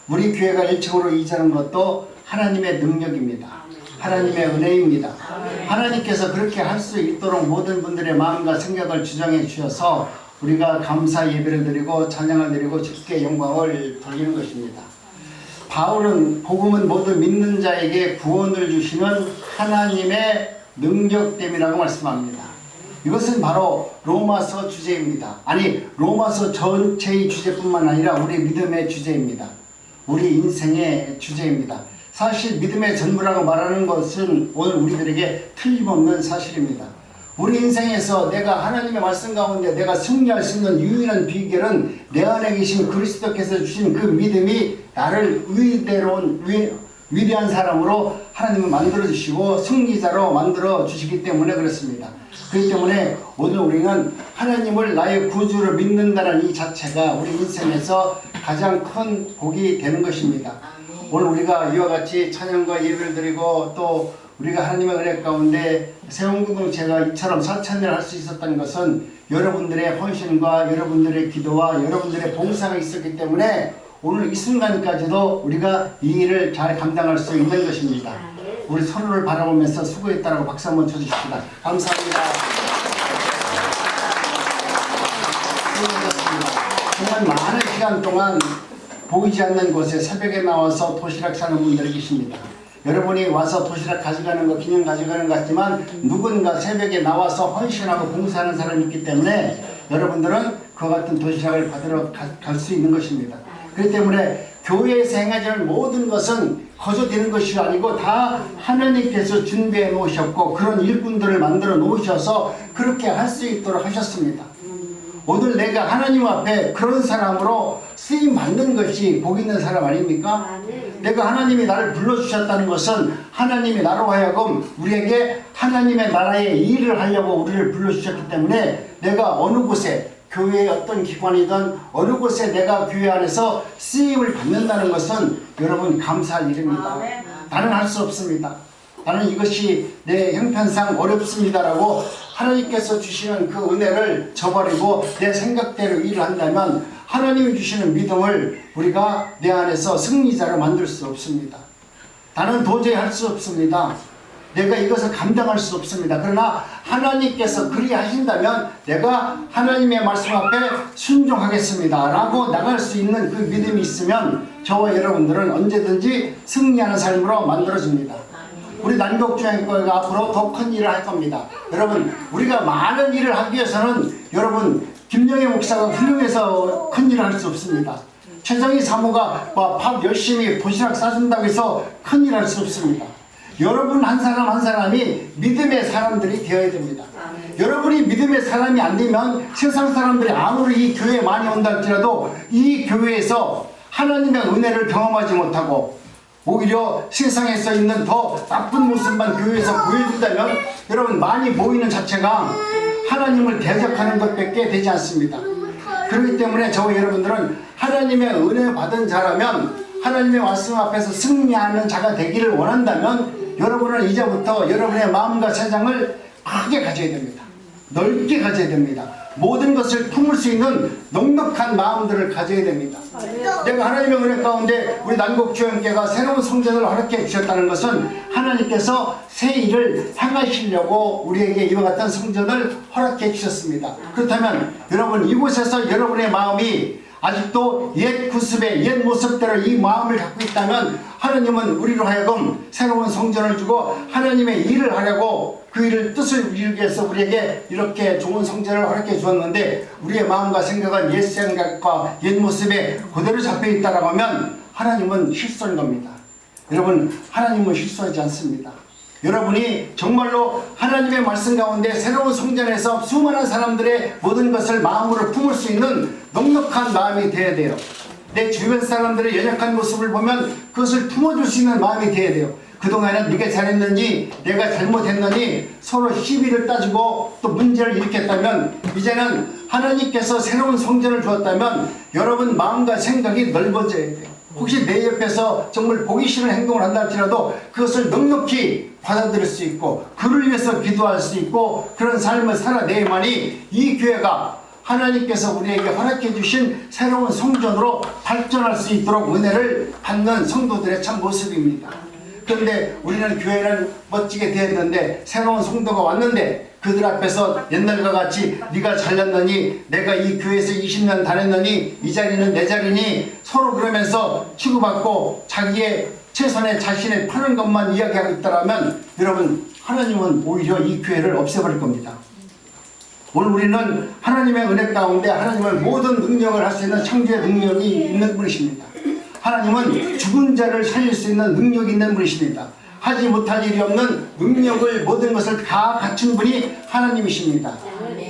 우리 교회가 1층으로 이전한 것도 하나님의 능력입니다. 하나님의 은혜입니다. 하나님께서 그렇게 할 수 있도록 모든 분들의 마음과 생각을 주장해 주셔서 우리가 감사 예배를 드리고 찬양을 드리고 주께 영광을 돌리는 것입니다. 바울은 복음은 모든 믿는 자에게 구원을 주시는 하나님의 능력됨이라고 말씀합니다. 이것은 바로 로마서 주제입니다. 아니, 로마서 전체의 주제뿐만 아니라 우리 믿음의 주제입니다. 우리 인생의 주제입니다. 사실 믿음의 전부라고 말하는 것은 오늘 우리들에게 틀림없는 사실입니다. 우리 인생에서 내가 하나님의 말씀 가운데 내가 승리할 수 있는 유일한 비결은 내 안에 계신 그리스도께서 주신 그 믿음이 나를 위대한 사람으로 하나님을 만들어 주시고 승리자로 만들어 주시기 때문에 그렇습니다. 그렇기 때문에 오늘 우리는 하나님을 나의 구주로 믿는다는 이 자체가 우리 인생에서 가장 큰 복이 되는 것입니다. 오늘 우리가 이와 같이 찬양과 예배를 드리고 또 우리가 하나님의 은혜 가운데 세운공동체가 이처럼 사천을 할 수 있었던 것은 여러분들의 헌신과 여러분들의 기도와 여러분들의 봉사가 있었기 때문에 오늘 이 순간까지도 우리가 이 일을 잘 감당할 수 있는 것입니다. 우리 서로를 바라보면서 수고했다라고 박수 한번 쳐주십시다. 감사합니다. 정말 많은 시간 동안 보이지 않는 곳에 새벽에 나와서 도시락 사는 분들이 계십니다. 여러분이 와서 도시락 가져가는 거 기념 가져가는 것 같지만 누군가 새벽에 나와서 헌신하고 봉사하는 사람이 있기 때문에 여러분들은 그와 같은 도시락을 받으러 갈 수 있는 것입니다. 그렇기 때문에 교회에서 행하는 모든 것은 거저되는 것이 아니고 다 하나님께서 준비해 놓으셨고 그런 일꾼들을 만들어 놓으셔서 그렇게 할 수 있도록 하셨습니다. 오늘 내가 하나님 앞에 그런 사람으로 쓰임 받는 것이 복 있는 사람 아닙니까? 내가 하나님이 나를 불러주셨다는 것은 하나님이 나로 하여금 우리에게 하나님의 나라의 일을 하려고 우리를 불러주셨기 때문에 내가 어느 곳에 교회의 어떤 기관이든 어느 곳에 내가 교회 안에서 쓰임을 받는다는 것은 여러분 감사할 일입니다. 나는 할 수 없습니다. 나는 이것이 내 형편상 어렵습니다라고 하나님께서 주시는 그 은혜를 저버리고 내 생각대로 일을 한다면 하나님이 주시는 믿음을 우리가 내 안에서 승리자로 만들 수 없습니다. 나는 도저히 할 수 없습니다. 내가 이것을 감당할 수 없습니다. 그러나 하나님께서 그리 하신다면 내가 하나님의 말씀 앞에 순종하겠습니다 라고 나갈 수 있는 그 믿음이 있으면 저와 여러분들은 언제든지 승리하는 삶으로 만들어집니다. 우리 난곡주행교회가 앞으로 더 큰 일을 할 겁니다. 여러분, 우리가 많은 일을 하기 위해서는 여러분 김영애 목사가 훌륭해서 큰 일을 할 수 없습니다. 최정희 사모가 밥 열심히 도시락 싸준다고 해서 큰 일을 할 수 없습니다. 여러분 한 사람 한 사람이 믿음의 사람들이 되어야 됩니다. 여러분이 믿음의 사람이 안 되면 세상 사람들이 아무리 이 교회에 많이 온다 할지라도 이 교회에서 하나님의 은혜를 경험하지 못하고 오히려 세상에서 있는 더 나쁜 모습만 교회에서 보여준다면 여러분 많이 보이는 자체가 하나님을 대적하는 것밖에 되지 않습니다. 그렇기 때문에 저와 여러분들은 하나님의 은혜 받은 자라면 하나님의 말씀 앞에서 승리하는 자가 되기를 원한다면 여러분은 이제부터 여러분의 마음과 세상을 크게 가져야 됩니다. 넓게 가져야 됩니다. 모든 것을 품을 수 있는 넉넉한 마음들을 가져야 됩니다. 내가 하나님의 은혜 가운데 우리 난곡주연교회가 새로운 성전을 허락해 주셨다는 것은 하나님께서 새 일을 행하시려고 우리에게 이와 같은 성전을 허락해 주셨습니다. 그렇다면 여러분 이곳에서 여러분의 마음이 아직도 옛 구습의 옛 모습대로 이 마음을 갖고 있다면 하나님은 우리로 하여금 새로운 성전을 주고 하나님의 일을 하려고 그 일을 뜻을 이루기 위해서 우리에게 이렇게 좋은 성전을 허락해 주었는데 우리의 마음과 생각은 옛 생각과 옛 모습에 그대로 잡혀 있다라고 하면 하나님은 실수한 겁니다. 여러분 하나님은 실수하지 않습니다. 여러분이 정말로 하나님의 말씀 가운데 새로운 성전에서 수많은 사람들의 모든 것을 마음으로 품을 수 있는 넉넉한 마음이 되어야 돼요. 내 주변 사람들의 연약한 모습을 보면 그것을 품어줄 수 있는 마음이 되어야 돼요. 그동안은 네가 잘했는지 내가 잘못했느니 서로 시비를 따지고 또 문제를 일으켰다면 이제는 하나님께서 새로운 성전을 주었다면 여러분 마음과 생각이 넓어져야 돼요. 혹시 내 옆에서 정말 보기 싫은 행동을 한다 할지라도 그것을 넉넉히 받아들일 수 있고 그를 위해서 기도할 수 있고 그런 삶을 살아내야만이 이 교회가 하나님께서 우리에게 허락해 주신 새로운 성전으로 발전할 수 있도록 은혜를 받는 성도들의 참 모습입니다. 그런데 우리는 교회는 멋지게 되었는데 새로운 성도가 왔는데 그들 앞에서 옛날과 같이 네가 잘났느니 내가 이 교회에서 20년 다녔느니 이 자리는 내 자리니 서로 그러면서 치고받고 자기의 최선의 자신을 파는 것만 이야기하고 있다면 여러분 하나님은 오히려 이 교회를 없애버릴 겁니다. 오늘 우리는 하나님의 은혜 가운데 하나님은 모든 능력을 할 수 있는 창조의 능력이 있는 분이십니다. 하나님은 죽은 자를 살릴 수 있는 능력이 있는 분이십니다. 하지 못할 일이 없는 능력을 모든 것을 다 갖춘 분이 하나님이십니다.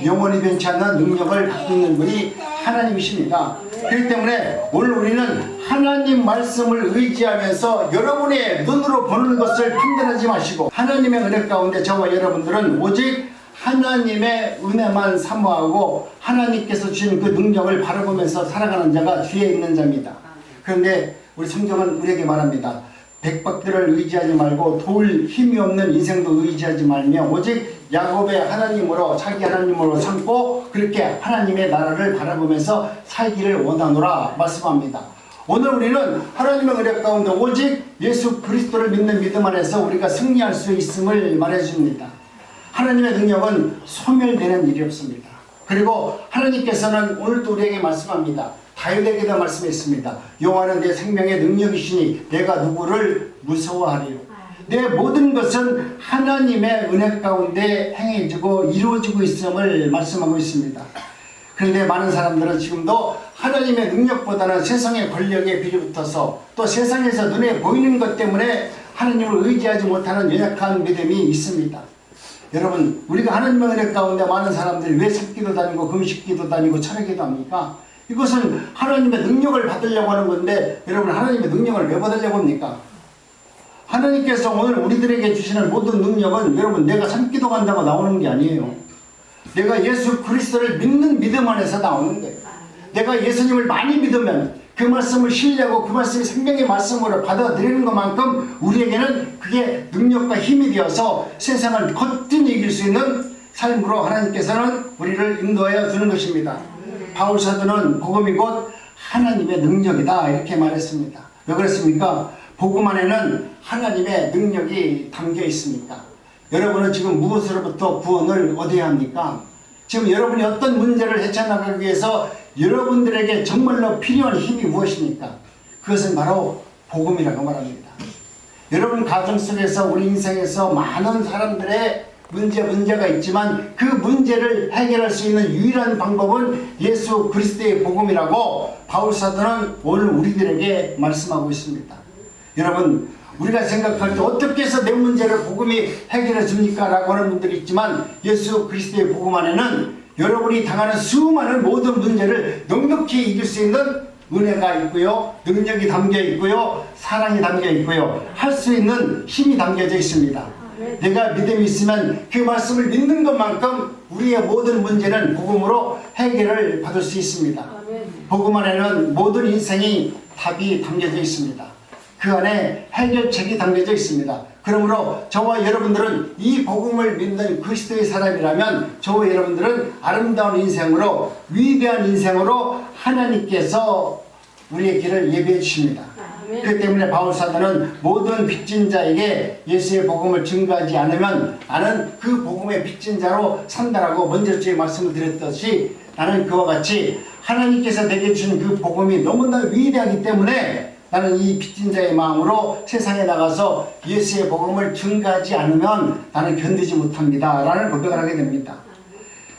영원히 변치 않는 능력을 갖고 있는 분이 하나님이십니다. 그렇기 때문에 오늘 우리는 하나님 말씀을 의지하면서 여러분의 눈으로 보는 것을 판단하지 마시고 하나님의 은혜 가운데 저와 여러분들은 오직 하나님의 은혜만 사모하고 하나님께서 주신 그 능력을 바라보면서 살아가는 자가 뒤에 있는 자입니다. 그런데 우리 성경은 우리에게 말합니다. 백박들을 의지하지 말고 도울 힘이 없는 인생도 의지하지 말며 오직 야곱의 하나님으로 자기 하나님으로 삼고 그렇게 하나님의 나라를 바라보면서 살기를 원하노라 말씀합니다. 오늘 우리는 하나님의 은혜 가운데 오직 예수 그리스도를 믿는 믿음 안에서 우리가 승리할 수 있음을 말해줍니다. 하나님의 능력은 소멸되는 일이 없습니다. 그리고 하나님께서는 오늘도 우리에게 말씀합니다. 다윗에게도 말씀했습니다. 여호와는 내 생명의 능력이시니 내가 누구를 무서워하리요. 내 모든 것은 하나님의 은혜 가운데 행해지고 이루어지고 있음을 말씀하고 있습니다. 그런데 많은 사람들은 지금도 하나님의 능력보다는 세상의 권력에 비례붙어서 또 세상에서 눈에 보이는 것 때문에 하나님을 의지하지 못하는 연약한 믿음이 있습니다. 여러분 우리가 하나님의 은혜 가운데 많은 사람들이 왜 삭기도 다니고 금식기도 다니고 철회기도 합니까? 이것은 하나님의 능력을 받으려고 하는 건데 여러분 하나님의 능력을 왜 받으려고 합니까? 하나님께서 오늘 우리들에게 주시는 모든 능력은 여러분 내가 산기도 간다고 나오는 게 아니에요. 내가 예수 그리스도를 믿는 믿음 안에서 나오는 거예요. 내가 예수님을 많이 믿으면 그 말씀을 신뢰하고 그 말씀이 생명의 말씀으로 받아들이는 것만큼 우리에게는 그게 능력과 힘이 되어서 세상을 거뜬히 이길 수 있는 삶으로 하나님께서는 우리를 인도하여 주는 것입니다. 바울 사도는 복음이 곧 하나님의 능력이다 이렇게 말했습니다. 왜 그랬습니까? 복음 안에는 하나님의 능력이 담겨 있습니다. 여러분은 지금 무엇으로부터 구원을 얻어야 합니까? 지금 여러분이 어떤 문제를 헤쳐나가기 위해서 여러분들에게 정말로 필요한 힘이 무엇입니까? 그것은 바로 복음이라고 말합니다. 여러분 가정 속에서 우리 인생에서 많은 사람들의 문제가 있지만 그 문제를 해결할 수 있는 유일한 방법은 예수 그리스도의 복음이라고 바울 사도는 오늘 우리들에게 말씀하고 있습니다. 여러분 우리가 생각할 때 어떻게 해서 내 문제를 복음이 해결해 줍니까? 라고 하는 분들이 있지만 예수 그리스도의 복음 안에는 여러분이 당하는 수많은 모든 문제를 넉넉히 이길 수 있는 은혜가 있고요, 능력이 담겨 있고요, 사랑이 담겨 있고요, 할 수 있는 힘이 담겨져 있습니다. 내가 믿음이 있으면 그 말씀을 믿는 것만큼 우리의 모든 문제는 복음으로 해결을 받을 수 있습니다. 복음 안에는 모든 인생이 답이 담겨져 있습니다. 그 안에 해결책이 담겨져 있습니다. 그러므로 저와 여러분들은 이 복음을 믿는 그리스도의 사람이라면 저와 여러분들은 아름다운 인생으로 위대한 인생으로 하나님께서 우리의 길을 예비해 주십니다. 그렇기 때문에 바울 사도는 모든 빚진 자에게 예수의 복음을 증거하지 않으면 나는 그 복음의 빚진 자로 산다라고 먼저 주의 말씀을 드렸듯이 나는 그와 같이 하나님께서 내게 주신 그 복음이 너무나 위대하기 때문에 나는 이 빚진 자의 마음으로 세상에 나가서 예수의 복음을 증거하지 않으면 나는 견디지 못합니다 라는 고백을 하게 됩니다.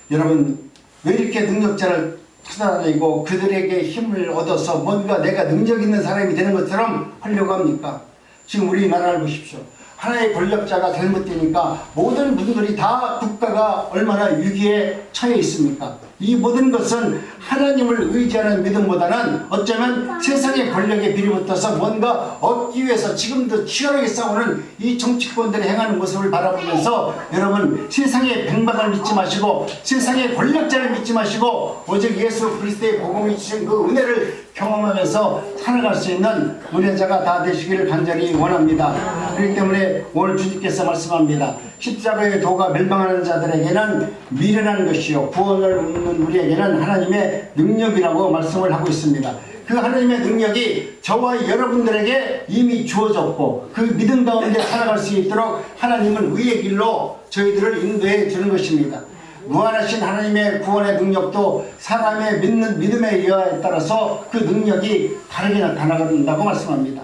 여러분 왜 이렇게 능력자를 찾아다니고 그들에게 힘을 얻어서 뭔가 내가 능력 있는 사람이 되는 것처럼 하려고 합니까? 지금 우리나라를 보십시오. 하나의 권력자가 잘못되니까 모든 분들이 다 국가가 얼마나 위기에 처해 있습니까? 이 모든 것은 하나님을 의지하는 믿음보다는 어쩌면 세상의 권력에 비리붙어서 뭔가 얻기 위해서 지금도 치열하게 싸우는 이 정치권들이 행하는 모습을 바라보면서 여러분 세상의 백마를 믿지 마시고 세상의 권력자를 믿지 마시고 오직 예수 그리스도의 복음이 주신 그 은혜를 경험하면서 살아갈 수 있는 은혜자가 다 되시기를 간절히 원합니다. 그렇기 때문에 오늘 주님께서 말씀합니다. 십자가의 도가 멸망하는 자들에게는 미련한 것이요 구원을 얻는 우리에게는 하나님의 능력이라고 말씀을 하고 있습니다. 그 하나님의 능력이 저와 여러분들에게 이미 주어졌고 그 믿음 가운데 살아갈 수 있도록 하나님은 의의 길로 저희들을 인도해 주는 것입니다. 무한하신 하나님의 구원의 능력도 사람의 믿는 믿음에 의하에 따라서 그 능력이 다르게 나타나간다고 말씀합니다.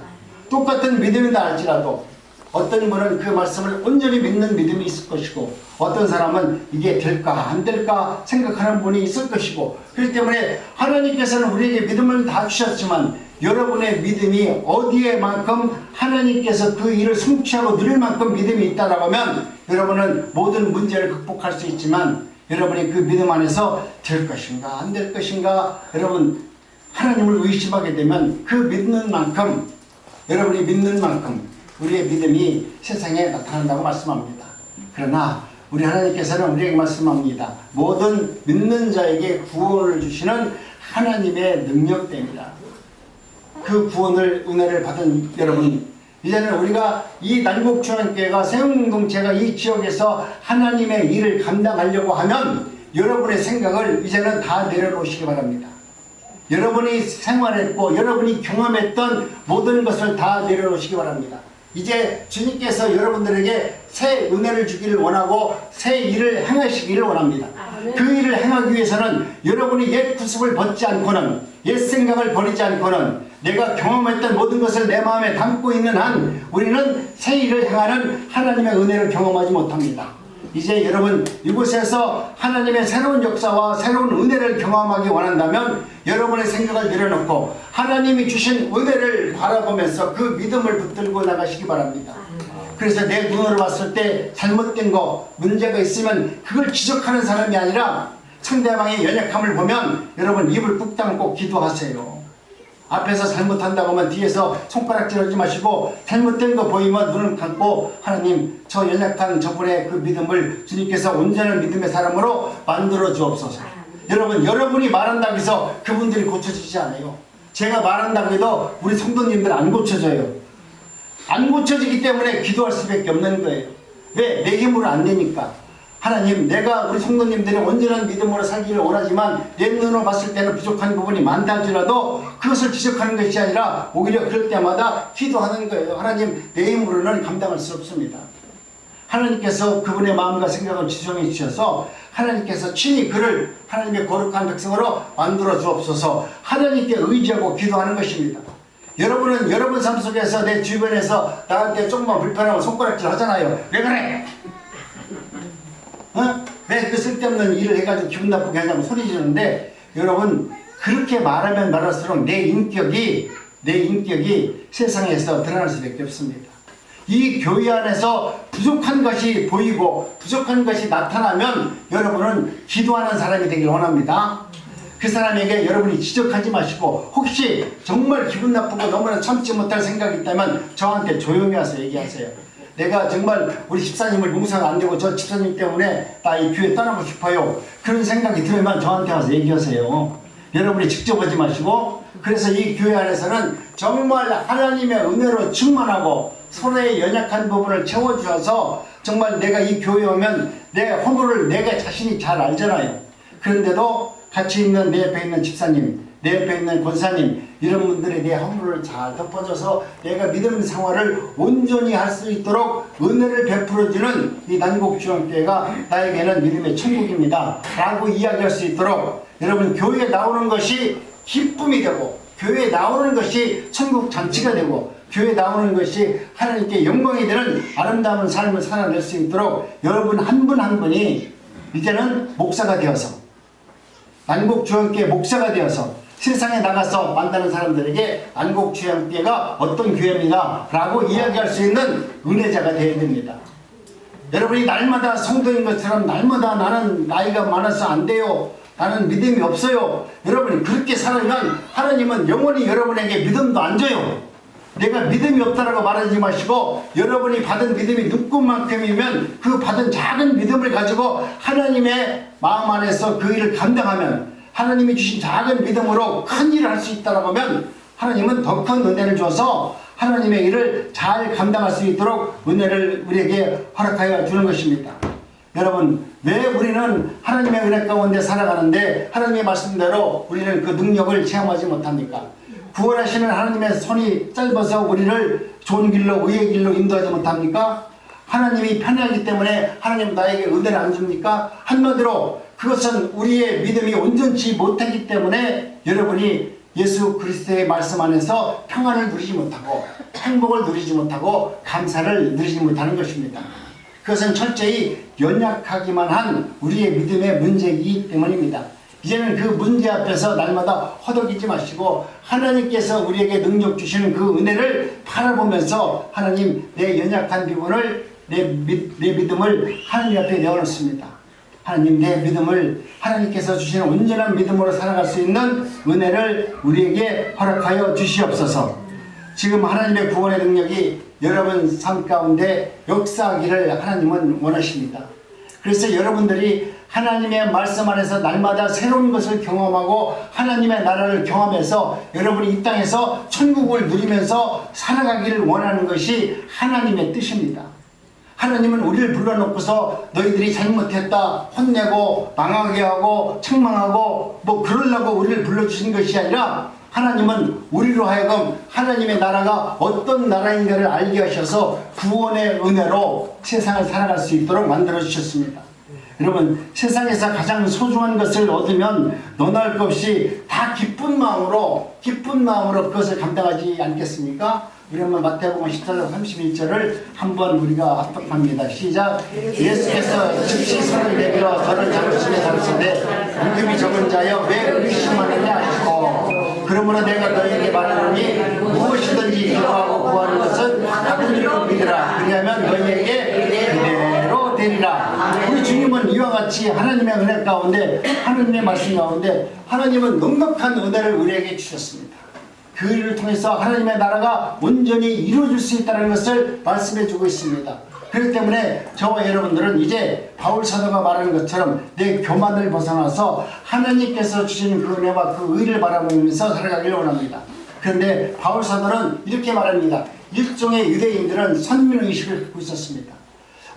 똑같은 믿음이다 할지라도 어떤 분은 그 말씀을 온전히 믿는 믿음이 있을 것이고 어떤 사람은 이게 될까 안 될까 생각하는 분이 있을 것이고 그렇기 때문에 하나님께서는 우리에게 믿음을 다 주셨지만 여러분의 믿음이 어디에만큼 하나님께서 그 일을 성취하고 누릴 만큼 믿음이 있다라고 하면 여러분은 모든 문제를 극복할 수 있지만 여러분이 그 믿음 안에서 될 것인가 안 될 것인가 여러분 하나님을 의심하게 되면 그 믿는 만큼 여러분이 믿는 만큼 우리의 믿음이 세상에 나타난다고 말씀합니다. 그러나 우리 하나님께서는 우리에게 말씀합니다. 모든 믿는 자에게 구원을 주시는 하나님의 능력 때문이다. 그 구원을 은혜를 받은 여러분 이제는 우리가 이 난곡중앙교회가 세운공동체가 이 지역에서 하나님의 일을 감당하려고 하면 여러분의 생각을 이제는 다 내려놓으시기 바랍니다. 여러분이 생활했고 여러분이 경험했던 모든 것을 다 내려놓으시기 바랍니다. 이제 주님께서 여러분들에게 새 은혜를 주기를 원하고 새 일을 행하시기를 원합니다. 그 일을 행하기 위해서는 여러분이 옛 구습을 벗지 않고는 옛 생각을 버리지 않고는 내가 경험했던 모든 것을 내 마음에 담고 있는 한 우리는 새 일을 행하는 하나님의 은혜를 경험하지 못합니다. 이제 여러분 이곳에서 하나님의 새로운 역사와 새로운 은혜를 경험하기 원한다면 여러분의 생각을 내려놓고 하나님이 주신 은혜를 바라보면서 그 믿음을 붙들고 나가시기 바랍니다. 그래서 내 눈으로 봤을 때 잘못된 거 문제가 있으면 그걸 지적하는 사람이 아니라 상대방의 연약함을 보면 여러분 입을 꾹 다물고 기도하세요. 앞에서 잘못한다고 하면 뒤에서 손가락질 하지 마시고 잘못된 거 보이면 눈을 감고 하나님 저 연약한 저분의 그 믿음을 주님께서 온전한 믿음의 사람으로 만들어 주옵소서. 여러분이 말한다고 해서 그분들이 고쳐지지 않아요. 제가 말한다고 해도 우리 성도님들 안 고쳐져요. 안 고쳐지기 때문에 기도할 수밖에 없는 거예요. 왜? 내 힘으로 안 되니까. 하나님 내가 우리 성도님들이 온전한 믿음으로 살기를 원하지만 내 눈으로 봤을 때는 부족한 부분이 많다 할지라도 그것을 지적하는 것이 아니라 오히려 그럴 때마다 기도하는 거예요. 하나님 내 힘으로는 감당할 수 없습니다. 하나님께서 그분의 마음과 생각을 지정해 주셔서 하나님께서 친히 그를 하나님의 거룩한 백성으로 만들어 주옵소서. 하나님께 의지하고 기도하는 것입니다. 여러분은 여러분 삶 속에서 내 주변에서 나한테 조금만 불편하면 손가락질 하잖아요. 왜 그래? 왜 그 쓸데없는 일을 해가지고 기분 나쁘게 하냐고 소리 지르는데 여러분 그렇게 말하면 말할수록 내 인격이 세상에서 드러날 수밖에 없습니다. 이 교회 안에서 부족한 것이 보이고 부족한 것이 나타나면 여러분은 기도하는 사람이 되길 원합니다. 그 사람에게 여러분이 지적하지 마시고 혹시 정말 기분 나쁘고 너무나 참지 못할 생각이 있다면 저한테 조용히 와서 얘기하세요. 내가 정말 우리 집사님을 용서가 안 되고 저 집사님 때문에 나 이 교회 떠나고 싶어요. 그런 생각이 들면 저한테 와서 얘기하세요. 여러분이 직접 오지 마시고 그래서 이 교회 안에서는 정말 하나님의 은혜로 충만하고 서로의 연약한 부분을 채워주셔서 정말 내가 이 교회에 오면 내 허물을 내가 자신이 잘 알잖아요. 그런데도 같이 있는 내 옆에 있는 집사님, 내 옆에 있는 권사님 이런 분들이 내 허물을 잘 덮어줘서 내가 믿음 생활을 온전히 할 수 있도록 은혜를 베풀어주는 이 난곡중앙교회가 나에게는 믿음의 천국입니다 라고 이야기할 수 있도록 여러분 교회에 나오는 것이 기쁨이 되고 교회에 나오는 것이 천국 잔치가 되고 교회에 나오는 것이 하나님께 영광이 되는 아름다운 삶을 살아낼 수 있도록 여러분 한 분 한 분이 이제는 목사가 되어서 난곡중앙교회 목사가 되어서 세상에 나가서 만나는 사람들에게 난곡중앙교회가 어떤 교회입니다 라고 이야기할 수 있는 은혜자가 되어야 됩니다. 여러분이 날마다 성도인 것처럼 날마다 나는 나이가 많아서 안 돼요 나는 믿음이 없어요. 여러분이 그렇게 살면 하나님은 영원히 여러분에게 믿음도 안 줘요. 내가 믿음이 없다라고 말하지 마시고 여러분이 받은 믿음이 눈꽃만큼이면 그 받은 작은 믿음을 가지고 하나님의 마음 안에서 그 일을 감당하면 하나님이 주신 작은 믿음으로 큰 일을 할 수 있다라고 하면 하나님은 더 큰 은혜를 줘서 하나님의 일을 잘 감당할 수 있도록 은혜를 우리에게 허락하여 주는 것입니다. 여러분, 왜 우리는 하나님의 은혜 가운데 살아가는데 하나님의 말씀대로 우리는 그 능력을 체험하지 못합니까? 구원하시는 하나님의 손이 짧아서 우리를 좋은 길로 의의 길로 인도하지 못합니까? 하나님이 편하기 때문에 하나님 나에게 은혜를 안 줍니까? 한마디로 그것은 우리의 믿음이 온전치 못하기 때문에 여러분이 예수 그리스도의 말씀 안에서 평안을 누리지 못하고 행복을 누리지 못하고 감사를 누리지 못하는 것입니다. 그것은 철저히 연약하기만 한 우리의 믿음의 문제이기 때문입니다. 이제는 그 문제 앞에서 날마다 허덕이지 마시고 하나님께서 우리에게 능력 주시는 그 은혜를 바라보면서 하나님 내 연약한 부분을 내 믿음을 하나님 앞에 내어놓습니다. 하나님 내 믿음을 하나님께서 주시는 온전한 믿음으로 살아갈 수 있는 은혜를 우리에게 허락하여 주시옵소서. 지금 하나님의 구원의 능력이 여러분 삶 가운데 역사하기를 하나님은 원하십니다. 그래서 여러분들이 하나님의 말씀 안에서 날마다 새로운 것을 경험하고 하나님의 나라를 경험해서 여러분이 이 땅에서 천국을 누리면서 살아가기를 원하는 것이 하나님의 뜻입니다. 하나님은 우리를 불러놓고서 너희들이 잘못했다 혼내고 망하게 하고 책망하고 뭐 그러려고 우리를 불러주신 것이 아니라 하나님은 우리로 하여금 하나님의 나라가 어떤 나라인가를 알게 하셔서 구원의 은혜로 세상을 살아갈 수 있도록 만들어 주셨습니다. 여러분, 세상에서 가장 소중한 것을 얻으면 너날 것 없이 다 기쁜 마음으로 그것을 감당하지 않겠습니까? 우리 한번 마태복음 14장 31절을 한번 우리가 합독합니다. 시작. 예수께서 즉시 손을 내밀어 저를 잡으시며 가르치되 믿음이 적은 자여 왜 의심하느냐 하시고 그러므로 내가 너희에게 말하노니 무엇이든지 기도하고 구하는 것은 받은 줄로 믿으라. 그리하면 너희에게 그대로 되리라. 우리 주님은 이와 같이 하나님의 은혜 가운데 하나님의 말씀 가운데 하나님은 넉넉한 은혜를 우리에게 주셨습니다. 그 일을 통해서 하나님의 나라가 온전히 이루어질 수 있다는 것을 말씀해 주고 있습니다. 그렇기 때문에 저와 여러분들은 이제 바울 사도가 말하는 것처럼 내 교만을 벗어나서 하나님께서 주시는 그 은혜와 그 의를 바라보면서 살아가기를 원합니다. 그런데 바울 사도는 이렇게 말합니다. 일종의 유대인들은 선민의식을 갖고 있었습니다.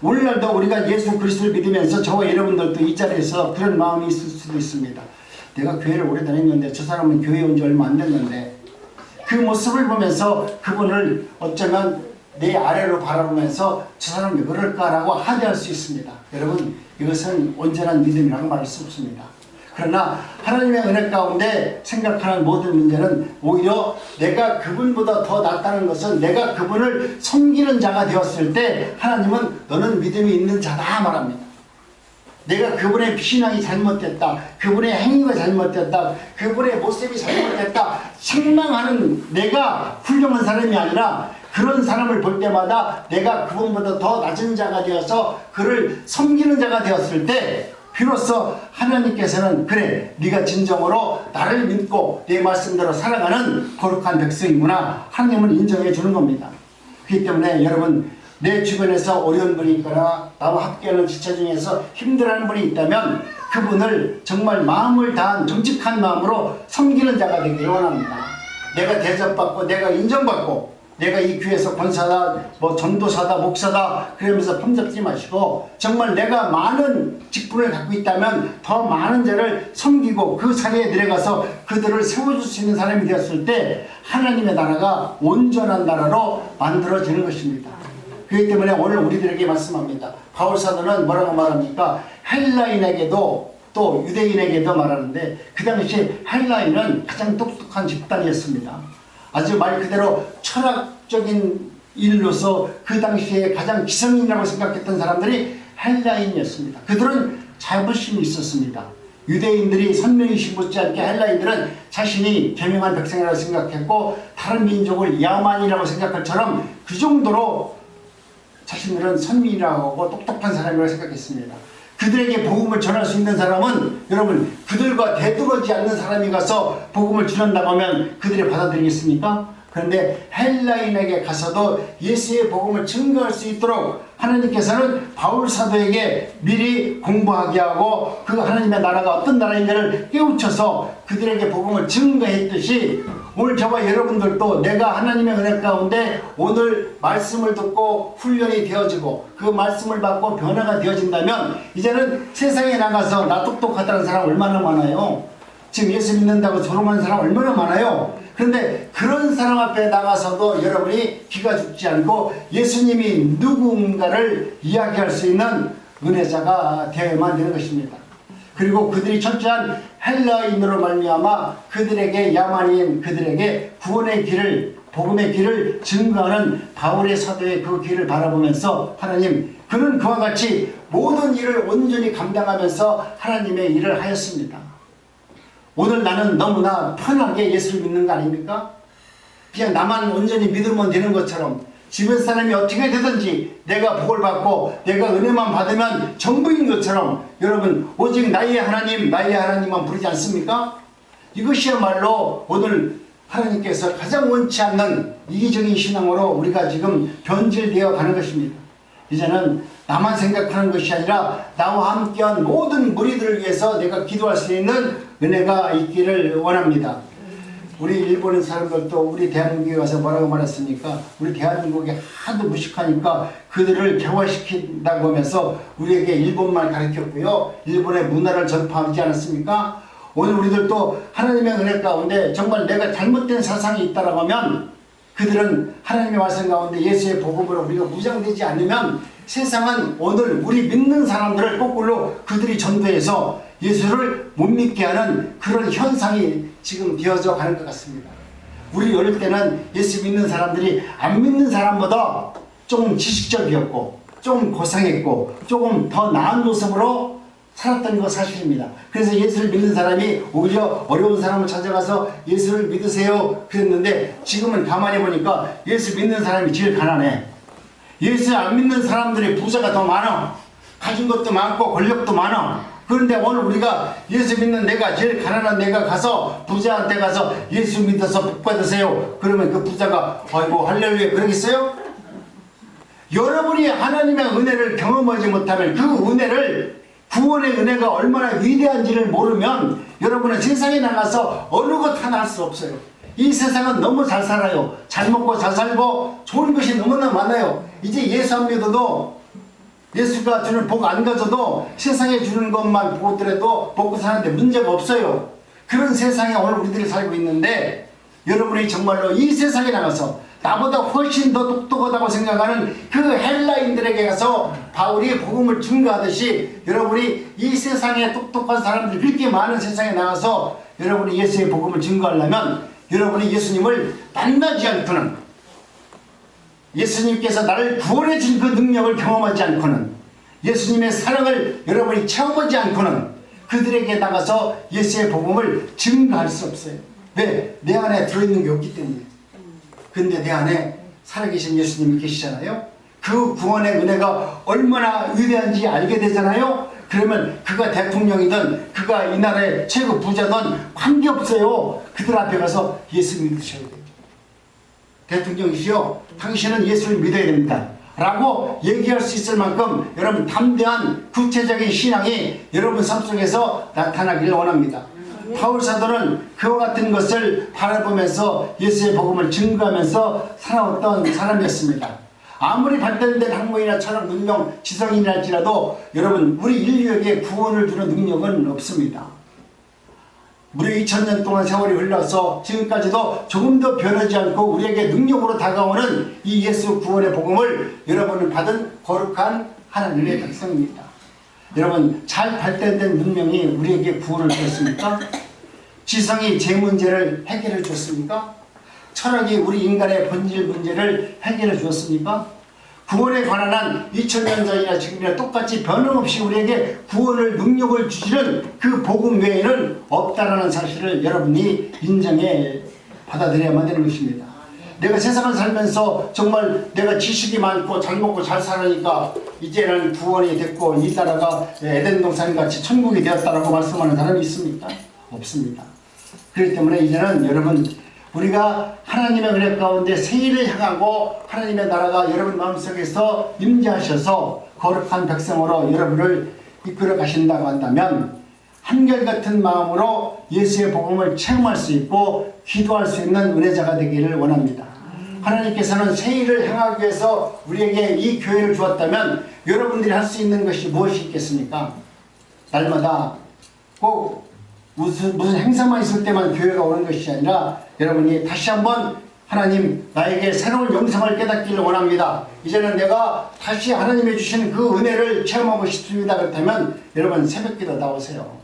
오늘날도 우리가 예수 그리스도를 믿으면서 저와 여러분들도 이 자리에서 그런 마음이 있을 수도 있습니다. 내가 교회를 오래 다녔는데 저 사람은 교회 온 지 얼마 안 됐는데 그 모습을 보면서 그분을 어쩌면 내 아래로 바라보면서 저 사람 왜 그럴까라고 하대할 수 있습니다. 여러분, 이것은 온전한 믿음이라고 말할 수 없습니다. 그러나 하나님의 은혜 가운데 생각하는 모든 문제는 오히려 내가 그분보다 더 낫다는 것은 내가 그분을 섬기는 자가 되었을 때 하나님은 너는 믿음이 있는 자다 말합니다. 내가 그분의 신앙이 잘못됐다, 그분의 행위가 잘못됐다, 그분의 모습이 잘못됐다 책망하는 내가 훌륭한 사람이 아니라 그런 사람을 볼 때마다 내가 그분보다 더 낮은 자가 되어서 그를 섬기는 자가 되었을 때 비로소 하나님께서는 그래 네가 진정으로 나를 믿고 내 말씀대로 살아가는 거룩한 백성이구나 하나님은 인정해 주는 겁니다. 그렇기 때문에 여러분 내 주변에서 어려운 분이 있거나 나와 함께하는 지체 중에서 힘들어하는 분이 있다면 그분을 정말 마음을 다한 정직한 마음으로 섬기는 자가 되기를 원합니다. 내가 대접받고 내가 인정받고 내가 이 교회에서 권사다 뭐 전도사다 목사다 그러면서 폼잡지 마시고 정말 내가 많은 직분을 갖고 있다면 더 많은 자를 섬기고 그 자리에 들어가서 그들을 세워줄 수 있는 사람이 되었을 때 하나님의 나라가 온전한 나라로 만들어지는 것입니다. 그렇기 때문에 오늘 우리들에게 말씀합니다. 바울 사도는 뭐라고 말합니까? 헬라인에게도 또 유대인에게도 말하는데 그 당시 헬라인은 가장 똑똑한 집단이었습니다. 아주 말 그대로 철학적인 일로서 그 당시에 가장 기성인이라고 생각했던 사람들이 헬라인이었습니다. 그들은 자부심이 있었습니다. 유대인들이 선명의식 못지않게 헬라인들은 자신이 계명한 백성이라고 생각했고 다른 민족을 야만이라고 생각할 처럼 그 정도로 자신들은 선민이라고 하고 똑똑한 사람이라고 생각했습니다. 그들에게 복음을 전할 수 있는 사람은 여러분 그들과 대두르지 않는 사람이 가서 복음을 전한다고 하면 그들이 받아들이겠습니까? 그런데 헬라인에게 가서도 예수의 복음을 증거할 수 있도록 하나님께서는 바울 사도에게 미리 공부하게 하고 그 하나님의 나라가 어떤 나라인지를 깨우쳐서 그들에게 복음을 증거했듯이 오늘 저와 여러분들도 내가 하나님의 은혜 가운데 오늘 말씀을 듣고 훈련이 되어지고 그 말씀을 받고 변화가 되어진다면 이제는 세상에 나가서 나 똑똑하다는 사람 얼마나 많아요. 지금 예수 믿는다고 조롱하는 사람 얼마나 많아요. 그런데 그런 사람 앞에 나가서도 여러분이 기가 죽지 않고 예수님이 누군가를 이야기할 수 있는 은혜자가 되어야만 되는 것입니다. 그리고 그들이 철저한 헬라인으로 말미암아 그들에게 야만인 그들에게 구원의 길을 복음의 길을 증거하는 바울의 사도의 그 길을 바라보면서 하나님 그는 그와 같이 모든 일을 온전히 감당하면서 하나님의 일을 하였습니다. 오늘 나는 너무나 편하게 예수를 믿는 거 아닙니까? 그냥 나만 온전히 믿으면 되는 것처럼 주변 사람이 어떻게 되든지 내가 복을 받고 내가 은혜만 받으면 전부인 것처럼 여러분 오직 나의 하나님만 부르지 않습니까? 이것이야말로 오늘 하나님께서 가장 원치 않는 이기적인 신앙으로 우리가 지금 변질되어 가는 것입니다. 이제는 나만 생각하는 것이 아니라 나와 함께한 모든 무리들을 위해서 내가 기도할 수 있는 은혜가 있기를 원합니다. 우리 일본 사람들도 우리 대한민국에 와서 뭐라고 말했습니까? 우리 대한민국이 하도 무식하니까 그들을 개화시킨다고 하면서 우리에게 일본말 가르쳤고요. 일본의 문화를 전파하지 않았습니까? 오늘 우리들도 하나님의 은혜 가운데 정말 내가 잘못된 사상이 있다라고 하면 그들은 하나님의 말씀 가운데 예수의 복음으로 우리가 무장되지 않으면 세상은 오늘 우리 믿는 사람들을 거꾸로 그들이 전도해서 예수를 못 믿게 하는 그런 현상이 지금 되어져 가는 것 같습니다. 우리 어릴 때는 예수 믿는 사람들이 안 믿는 사람보다 조금 지식적이었고 좀 고상했고 조금 더 나은 모습으로 살았던 거 사실입니다. 그래서 예수를 믿는 사람이 오히려 어려운 사람을 찾아가서 예수를 믿으세요 그랬는데 지금은 가만히 보니까 예수 믿는 사람이 제일 가난해. 예수 안 믿는 사람들이 부자가 더 많아. 가진 것도 많고 권력도 많아. 그런데 오늘 우리가 예수 믿는 내가 제일 가난한 내가 가서 부자한테 가서 예수 믿어서 복 받으세요 그러면 그 부자가 아이고 할렐루야 그러겠어요? 여러분이 하나님의 은혜를 경험하지 못하면 그 은혜를 구원의 은혜가 얼마나 위대한지를 모르면 여러분은 세상에 나가서 어느 것 하나 할 수 없어요. 이 세상은 너무 잘 살아요. 잘 먹고 잘 살고 좋은 것이 너무나 많아요. 이제 예수 안 믿어도 예수가 주는 복 안 가져도 세상에 주는 것만 보더라도 먹고 사는데 문제가 없어요. 그런 세상에 오늘 우리들이 살고 있는데 여러분이 정말로 이 세상에 나가서 나보다 훨씬 더 똑똑하다고 생각하는 그 헬라인들에게 가서 바울이 복음을 증거하듯이 여러분이 이 세상에 똑똑한 사람들이 그렇게 많은 세상에 나가서 여러분이 예수의 복음을 증거하려면 여러분이 예수님을 만나지 않고는 예수님께서 나를 구원해 준 그 능력을 경험하지 않고는 예수님의 사랑을 여러분이 체험하지 않고는 그들에게 나가서 예수의 복음을 증거할 수 없어요. 왜? 내 안에 들어있는 게 없기 때문에. 근데 내 안에 살아계신 예수님이 계시잖아요. 그 구원의 은혜가 얼마나 위대한지 알게 되잖아요. 그러면 그가 대통령이든 그가 이 나라의 최고 부자든 관계없어요. 그들 앞에 가서 예수 믿으셔야 돼요. 대통령이시여 당신은 예수를 믿어야 됩니다 라고 얘기할 수 있을 만큼 여러분 담대한 구체적인 신앙이 여러분 삶 속에서 나타나기를 원합니다. 바울 사도는 그와 같은 것을 바라보면서 예수의 복음을 증거하면서 살아왔던 사람이었습니다. 아무리 발달된 학문이나 철학, 문명, 지성이랄지라도 여러분 우리 인류에게 구원을 주는 능력은 없습니다. 무려 2000년 동안 세월이 흘러서 지금까지도 조금 더 변하지 않고 우리에게 능력으로 다가오는 이 예수 구원의 복음을 여러분은 받은 거룩한 하나님의 백성입니다. 여러분 잘 발달된 문명이 우리에게 구원을 줬습니까? 지성이 제 문제를 해결해 줬습니까? 철학이 우리 인간의 본질 문제를 해결해 주었습니까? 구원에 관한 한 2000년 전이나 지금이나 똑같이 변함없이 우리에게 구원을 능력을 주시는 그 복음 외에는 없다라는 사실을 여러분이 인정해 받아들여야만 되는 것입니다. 내가 세상을 살면서 정말 내가 지식이 많고 잘 먹고 잘 살으니까 이제는 구원이 됐고 이 나라가 에덴 동산같이 천국이 되었다라고 말씀하는 사람이 있습니까? 없습니다. 그렇기 때문에 이제는 여러분 우리가 하나님의 은혜 가운데 세일을 향하고 하나님의 나라가 여러분 마음속에서 임재하셔서 거룩한 백성으로 여러분을 이끌어 가신다고 한다면 한결같은 마음으로 예수의 복음을 체험할 수 있고 기도할 수 있는 은혜자가 되기를 원합니다. 하나님께서는 세일을 향하기 위해서 우리에게 이 교회를 주었다면 여러분들이 할 수 있는 것이 무엇이 있겠습니까? 날마다 꼭 무슨 행사만 있을 때만 교회가 오는 것이 아니라 여러분이 다시 한번 하나님 나에게 새로운 영성을 깨닫기를 원합니다. 이제는 내가 다시 하나님이 주신 그 은혜를 체험하고 싶습니다. 그렇다면 여러분 새벽기도 나오세요.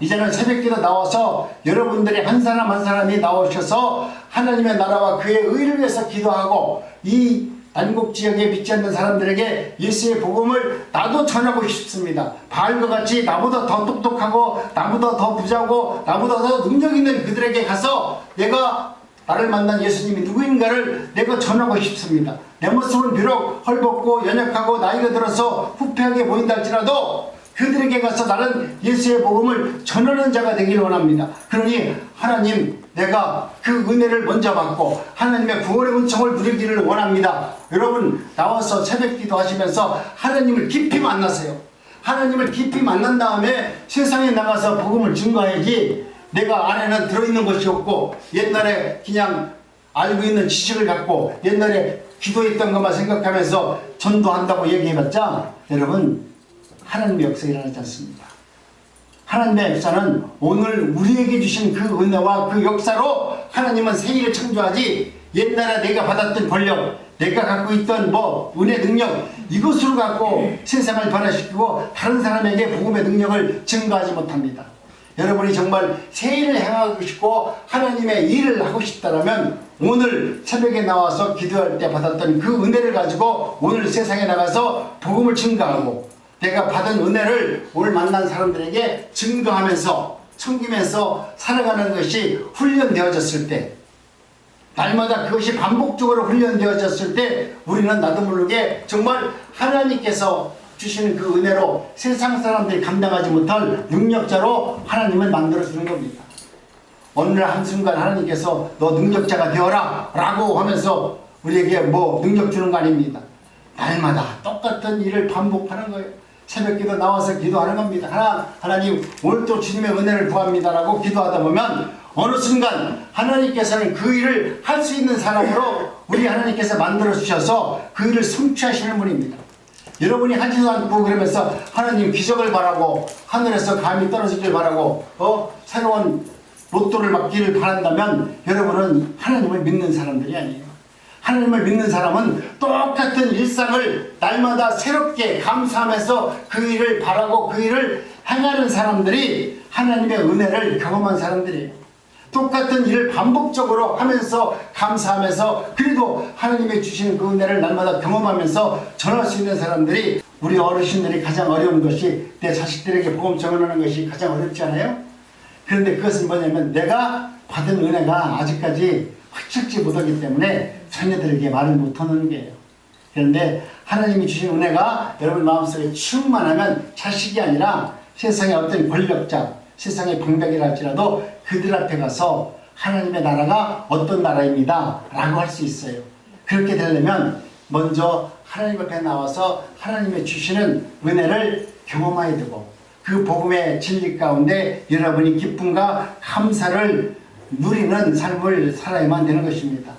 이제는 새벽기도 나와서 여러분들이 한 사람 한 사람이 나오셔서 하나님의 나라와 그의 의를 위해서 기도하고 이 난국지역에 믿지 않는 사람들에게 예수의 복음을 나도 전하고 싶습니다. 바알과 같이 나보다 더 똑똑하고 나보다 더 부자고 나보다 더 능력 있는 그들에게 가서 내가 나를 만난 예수님이 누구인가를 내가 전하고 싶습니다. 내 모습은 비록 헐벗고 연약하고 나이가 들어서 후패하게 보인다 할지라도 그들에게 가서 나는 예수의 복음을 전하는 자가 되기를 원합니다. 그러니 하나님 내가 그 은혜를 먼저 받고 하나님의 구원의 은총을 누리기를 원합니다. 여러분 나와서 새벽기도 하시면서 하나님을 깊이 만나세요. 하나님을 깊이 만난 다음에 세상에 나가서 복음을 증거해야지 내가 안에는 들어있는 것이 없고 옛날에 그냥 알고 있는 지식을 갖고 옛날에 기도했던 것만 생각하면서 전도한다고 얘기해봤자 여러분 하나님의 역사가 일어나지 않습니다. 하나님의 역사는 오늘 우리에게 주신 그 은혜와 그 역사로 하나님은 세계를 창조하지 옛날에 내가 받았던 권력 내가 갖고 있던 은혜 능력 이것으로 갖고 세상을 변화시키고 다른 사람에게 복음의 능력을 증거하지 못합니다. 여러분이 정말 세일을 향하고 싶고 하나님의 일을 하고 싶다면 오늘 새벽에 나와서 기도할 때 받았던 그 은혜를 가지고 오늘 세상에 나가서 복음을 증거하고 내가 받은 은혜를 오늘 만난 사람들에게 증거하면서 섬기면서 살아가는 것이 훈련되어졌을 때 날마다 그것이 반복적으로 훈련되어졌을 때 우리는 나도 모르게 정말 하나님께서 주시는 그 은혜로 세상 사람들이 감당하지 못할 능력자로 하나님을 만들어주는 겁니다. 어느 날 한순간 하나님께서 너 능력자가 되어라 라고 하면서 우리에게 능력 주는 거 아닙니다. 날마다 똑같은 일을 반복하는 거예요. 새벽기도 나와서 기도하는 겁니다. 하나님 오늘 또 주님의 은혜를 구합니다라고 기도하다 보면 어느 순간 하나님께서는 그 일을 할 수 있는 사람으로 우리 하나님께서 만들어 주셔서 그 일을 성취하시는 분입니다. 여러분이 하지도 않고 그러면서 하나님 기적을 바라고 하늘에서 감이 떨어지길 바라고 새로운 로또를 맞기를 바란다면 여러분은 하나님을 믿는 사람들이 아니에요. 하나님을 믿는 사람은 똑같은 일상을 날마다 새롭게 감사하면서 그 일을 바라고 그 일을 행하는 사람들이 하나님의 은혜를 경험한 사람들이에요. 똑같은 일을 반복적으로 하면서 감사하면서 그래도 하나님이 주시는 그 은혜를 날마다 경험하면서 전할 수 있는 사람들이 우리 어르신들이 가장 어려운 것이 내 자식들에게 복음 전하는 것이 가장 어렵지 않아요? 그런데 그것은 뭐냐면 내가 받은 은혜가 아직까지 확실치 못하기 때문에 자녀들에게 말을 못하는 거예요. 그런데 하나님이 주신 은혜가 여러분 마음속에 충만하면 자식이 아니라 세상의 어떤 권력자, 세상의 방백이라 할지라도 그들 앞에 가서 하나님의 나라가 어떤 나라입니다 라고 할 수 있어요. 그렇게 되려면 먼저 하나님 앞에 나와서 하나님의 주시는 은혜를 경험해야 되고 그 복음의 진리 가운데 여러분이 기쁨과 감사를 누리는 삶을 살아야만 되는 것입니다.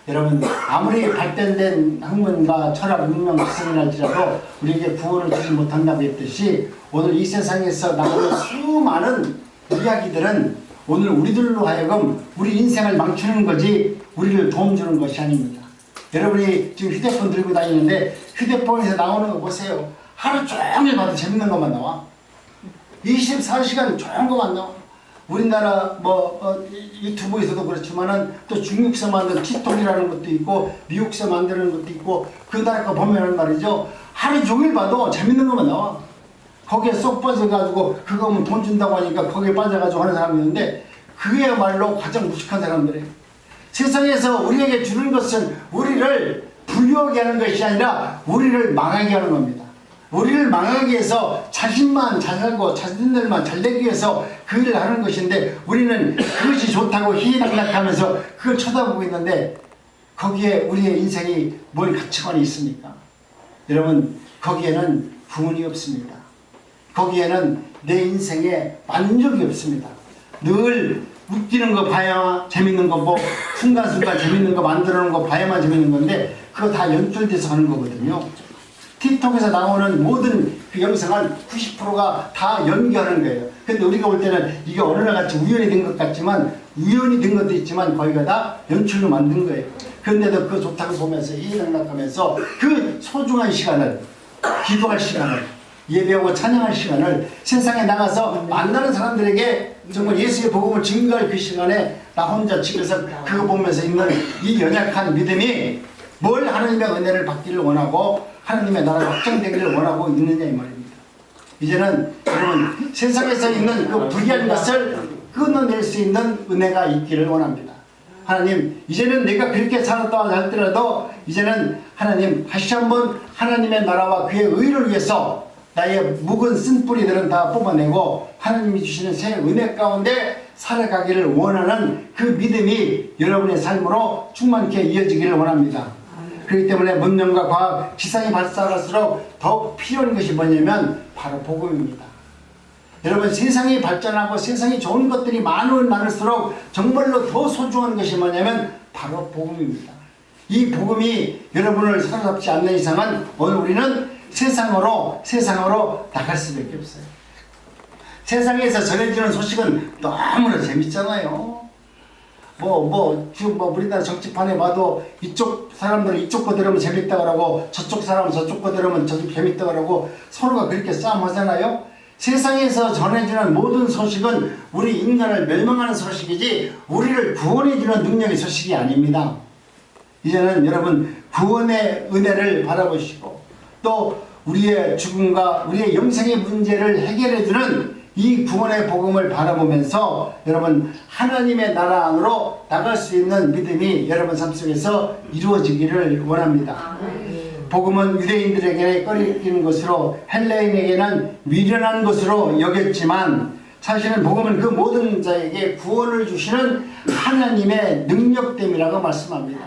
여러분 아무리 발전된 학문과 철학, 문명, 지성이랄지라도 우리에게 구원을 주지 못한다고 했듯이 오늘 이 세상에서 나오는 수많은 이야기들은 오늘 우리들로 하여금 우리 인생을 망치는 거지 우리를 도움 주는 것이 아닙니다. 여러분이 지금 휴대폰 들고 다니는데 휴대폰에서 나오는 거 보세요. 하루 종일 봐도 재밌는 것만 나와. 24시간 좋은 것만 나와. 우리나라 유튜브에서도 그렇지만은 또 중국에서 만든 틱톡이라는 것도 있고 미국에서 만드는 것도 있고 그 나라 거 보면은 말이죠. 하루 종일 봐도 재밌는 것만 나와. 거기에 쏙 빠져가지고 그거 하면 돈 준다고 하니까 거기에 빠져가지고 하는 사람이 있는데 그게야말로 가장 무식한 사람들이에요. 세상에서 우리에게 주는 것은 우리를 부유하게 하는 것이 아니라 우리를 망하게 하는 겁니다. 우리를 망하기 위해서 자신만 잘 살고 자신들만 잘 되기 위해서 그 일을 하는 것인데 우리는 그것이 좋다고 희희낙낙하면서 그걸 쳐다보고 있는데 거기에 우리의 인생이 뭘 가치관이 있습니까? 여러분, 거기에는 구원이 없습니다. 거기에는 내 인생에 만족이 없습니다. 늘 웃기는 거 봐야 재밌는 거고 순간순간 재밌는 거 만들어 놓은 거 봐야만 재밌는 건데 그거 다 연출돼서 하는 거거든요. 틱톡에서 나오는 모든 그 영상은 90%가 다 연기하는 거예요. 근데 우리가 볼 때는 이게 어느 날 같이 우연히 된 것 같지만 우연히 된 것도 있지만 거기가 다 연출로 만든 거예요. 그런데도 그거 좋다고 보면서 희희낙낙하면서 그 소중한 시간을 기도할 시간을 예배하고 찬양할 시간을 세상에 나가서 만나는 사람들에게 정말 예수의 복음을 증거할 그 시간에 나 혼자 집에서 그거 보면서 있는 이 연약한 믿음이 뭘 하나님의 은혜를 받기를 원하고 하나님의 나라가 확장되기를 원하고 있느냐 이 말입니다. 이제는 여러분 세상에서 있는 그 불의한 것을 끊어낼 수 있는 은혜가 있기를 원합니다. 하나님, 이제는 내가 그렇게 살았다 할지라도 이제는 하나님 다시 한번 하나님의 나라와 그의 의를 위해서 나의 묵은 쓴뿌리들은 다 뽑아내고 하나님이 주시는 새 은혜 가운데 살아가기를 원하는 그 믿음이 여러분의 삶으로 충만케 이어지기를 원합니다. 그렇기 때문에 문명과 과학, 기상이 발달할수록 더욱 필요한 것이 뭐냐면 바로 복음입니다. 여러분, 세상이 발전하고 세상이 좋은 것들이 많으면 많을수록 정말로 더 소중한 것이 뭐냐면 바로 복음입니다. 이 복음이 여러분을 사로잡지 않는 이상은 오늘 우리는 세상으로 나갈 수밖에 없어요. 세상에서 전해지는 소식은 너무나 재밌잖아요. 지금 우리나라 정치판에 봐도 이쪽 사람들은 이쪽 거 들으면 재밌다고 하고 저쪽 사람은 저쪽 거 들으면 저쪽 재밌다고 하고 서로가 그렇게 싸움하잖아요. 세상에서 전해지는 모든 소식은 우리 인간을 멸망하는 소식이지 우리를 구원해주는 능력의 소식이 아닙니다. 이제는 여러분 구원의 은혜를 바라보시고 또 우리의 죽음과 우리의 영생의 문제를 해결해주는 이 구원의 복음을 바라보면서 여러분 하나님의 나라 안으로 나갈 수 있는 믿음이 여러분 삶 속에서 이루어지기를 원합니다. 복음은 유대인들에게 꺼리끼는 것으로 헬레인에게는 미련한 것으로 여겼지만 사실은 복음은 그 모든 자에게 구원을 주시는 하나님의 능력됨이라고 말씀합니다.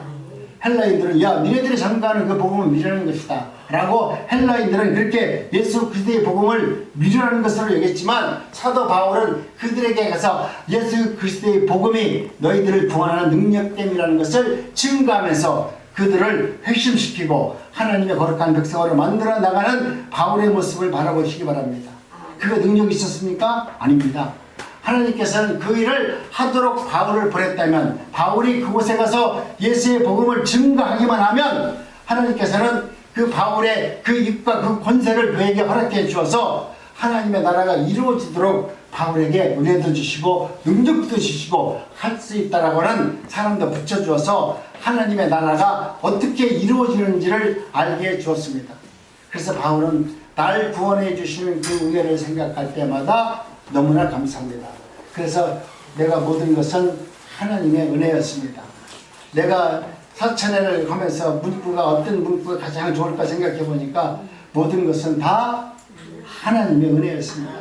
헬라인들은 야 니네들이 전가하는 그 복음은 미련한 것이다 라고 헬라인들은 그렇게 예수 그리스도의 복음을 미련한 것으로 여겼지만 사도 바울은 그들에게 가서 예수 그리스도의 복음이 너희들을 구원하는 능력됨이라는 것을 증거하면서 그들을 회심시키고 하나님의 거룩한 백성으로 만들어 나가는 바울의 모습을 바라보시기 바랍니다. 그가 능력이 있었습니까? 아닙니다. 하나님께서는 그 일을 하도록 바울을 보냈다면 바울이 그곳에 가서 예수의 복음을 증거하기만 하면 하나님께서는 그 바울의 그 입과 그 권세를 그에게 허락해 주어서 하나님의 나라가 이루어지도록 바울에게 은혜도 주시고 능력도 주시고 할 수 있다라고 하는 사람도 붙여주어서 하나님의 나라가 어떻게 이루어지는지를 알게 해 주었습니다. 그래서 바울은 날 구원해 주시는 그 은혜를 생각할 때마다 너무나 감사합니다. 그래서 내가 모든 것은 하나님의 은혜였습니다. 내가 사천회를 하면서 문구가 어떤 문구가 가장 좋을까 생각해 보니까 모든 것은 다 하나님의 은혜였습니다.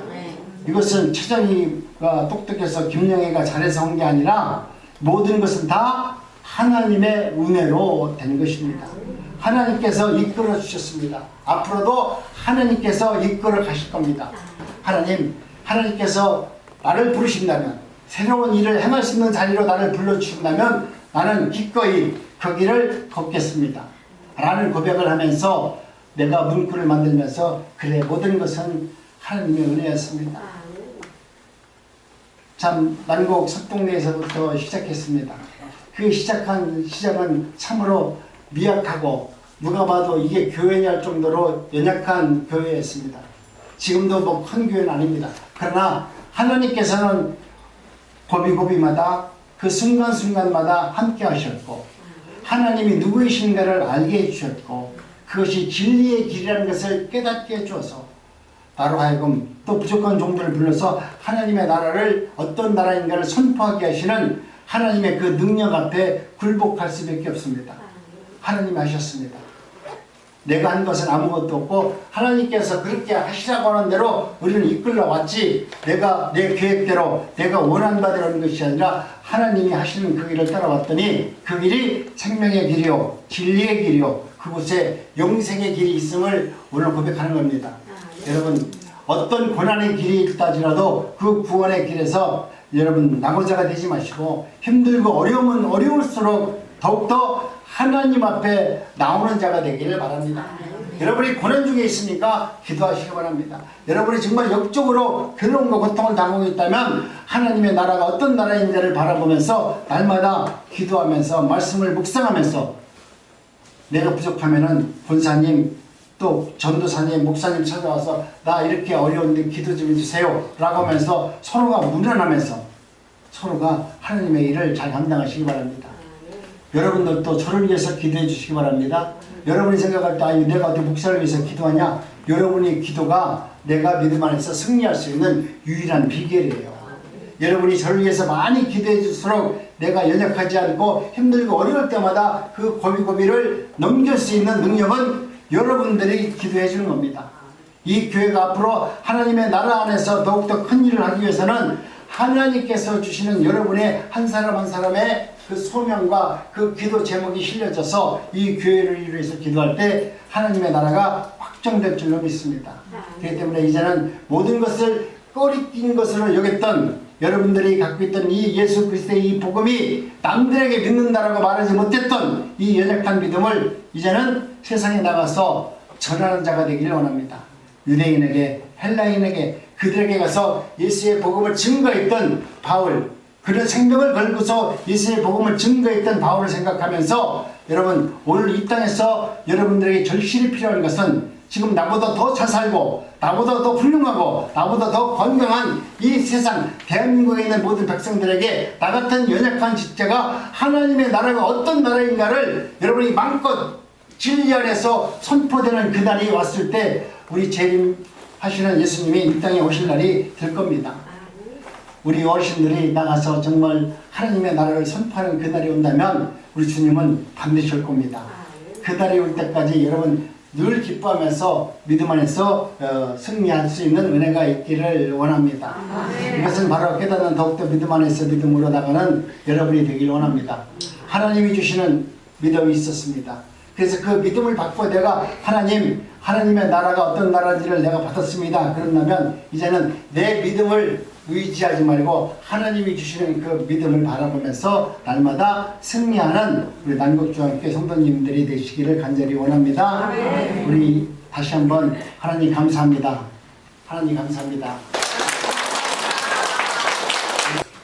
이것은 최정희가 똑똑해서 김영애가 잘해서 한 게 아니라 모든 것은 다 하나님의 은혜로 된 것입니다. 하나님께서 이끌어 주셨습니다. 앞으로도 하나님께서 이끌어 가실 겁니다. 하나님께서 나를 부르신다면 새로운 일을 행할 수 있는 자리로 나를 불러주신다면 나는 기꺼이 그 길을 걷겠습니다 라는 고백을 하면서 내가 문구를 만들면서 그래 모든 것은 하나님의 은혜였습니다. 참 난곡 석동네에서부터 시작했습니다. 그 시작은 참으로 미약하고 누가 봐도 이게 교회냐 할 정도로 연약한 교회였습니다. 지금도 뭐 큰 교회는 아닙니다. 그러나 하나님께서는 고비고비마다 그 순간순간마다 함께 하셨고 하나님이 누구이신가를 알게 해주셨고 그것이 진리의 길이라는 것을 깨닫게 해주어서 나로 하여금 또 부족한 종들을 불러서 하나님의 나라를 어떤 나라인가를 선포하게 하시는 하나님의 그 능력 앞에 굴복할 수밖에 없습니다. 하나님이 하셨습니다. 내가 한 것은 아무것도 없고 하나님께서 그렇게 하시라고 하는 대로 우리는 이끌러 왔지, 내가 내 계획대로 내가 원하는 바대로 하는 것이 아니라 하나님이 하시는 그 길을 따라왔더니 그 길이 생명의 길이요 진리의 길이요 그곳에 영생의 길이 있음을 오늘 고백하는 겁니다. 여러분, 어떤 고난의 길이 있다지라도 그 구원의 길에서 여러분 낙오자가 되지 마시고 힘들고 어려우면 어려울수록 더욱더 하나님 앞에 나오는 자가 되기를 바랍니다. 여러분이 고난 중에 있으니까 기도하시기 바랍니다. 여러분이 정말 역적으로 괴로움과 고통을 당하고 있다면 하나님의 나라가 어떤 나라인지를 바라보면서 날마다 기도하면서 말씀을 묵상하면서 내가 부족하면은 본사님 또 전도사님 목사님 찾아와서 나 이렇게 어려운데 기도 좀 해주세요 라고 하면서 서로가 문안하면서 서로가 하나님의 일을 잘 감당하시기 바랍니다. 여러분들도 저를 위해서 기도해 주시기 바랍니다. 여러분이 생각할 때 아니 내가 어떻게 목사를 위해서 기도하냐? 여러분의 기도가 내가 믿음 안에서 승리할 수 있는 유일한 비결이에요. 여러분이 저를 위해서 많이 기도해 줄수록 내가 연약하지 않고 힘들고 어려울 때마다 그 고비고비를 넘길 수 있는 능력은 여러분들이 기도해 주는 겁니다. 이 교회가 앞으로 하나님의 나라 안에서 더욱더 큰 일을 하기 위해서는 하나님께서 주시는 여러분의 한 사람 한 사람의 그 소명과 그 기도 제목이 실려져서 이 교회를 위해서 기도할 때 하나님의 나라가 확정될 줄로 믿습니다. 그렇기 때문에 이제는 모든 것을 꺼리낀 것으로 여겼던 여러분들이 갖고 있던 이 예수 그리스도의 이 복음이 남들에게 믿는다라고 말하지 못했던 이 연약한 믿음을 이제는 세상에 나가서 전하는 자가 되기를 원합니다. 유대인에게 헬라인에게 그들에게 가서 예수의 복음을 증거했던 바울, 그런 생명을 걸고서 예수의 복음을 증거했던 바울을 생각하면서 여러분 오늘 이 땅에서 여러분들에게 절실히 필요한 것은 지금 나보다 더 잘 살고 나보다 더 훌륭하고 나보다 더 건강한 이 세상 대한민국에 있는 모든 백성들에게 나 같은 연약한 집자가 하나님의 나라가 어떤 나라인가를 여러분이 마음껏 진리 안에서 선포되는 그날이 왔을 때 우리 재림하시는 예수님이 이 땅에 오실 날이 될 겁니다. 우리 어르신들이 나가서 정말 하나님의 나라를 선포하는 그날이 온다면 우리 주님은 반드시 올 겁니다. 그날이 올 때까지 여러분 늘 기뻐하면서 믿음 안에서 승리할 수 있는 은혜가 있기를 원합니다. 이것은 바로 깨닫는 더욱더 믿음 안에서 믿음으로 나가는 여러분이 되기를 원합니다. 하나님이 주시는 믿음이 있었습니다. 그래서 그 믿음을 받고 내가 하나님의 나라가 어떤 나라인지를 내가 받았습니다. 그런다면 이제는 내 믿음을 의지하지 말고 하나님이 주시는 그 믿음을 바라보면서 날마다 승리하는 우리 난국중앙교회 성도님들이 되시기를 간절히 원합니다. 우리 다시 한번 하나님 감사합니다. 하나님 감사합니다.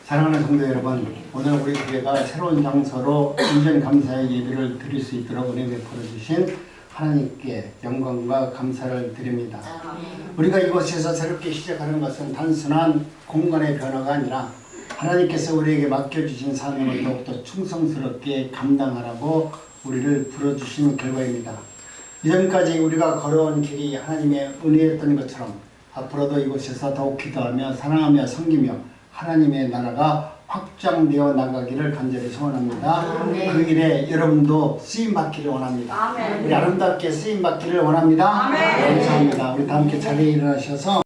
사랑하는 성도 여러분, 오늘 우리 교회가 새로운 장소로 인전 감사의 예배를 드릴 수 있도록 은혜 베풀어 주신 하나님께 영광과 감사를 드립니다. 우리가 이곳에서 새롭게 시작하는 것은 단순한 공간의 변화가 아니라 하나님께서 우리에게 맡겨주신 사명을 더욱더 충성스럽게 감당하라고 우리를 불러주신 결과입니다. 이전까지 우리가 걸어온 길이 하나님의 은혜였던 것처럼 앞으로도 이곳에서 더욱 기도하며 사랑하며 섬기며 하나님의 나라가 확장되어 나가기를 간절히 소원합니다. 아멘. 그 일에 여러분도 쓰임받기를 원합니다. 아멘. 우리 아름답게 쓰임받기를 원합니다. 아멘. 감사합니다. 우리 다 함께 자리에 일어나셔서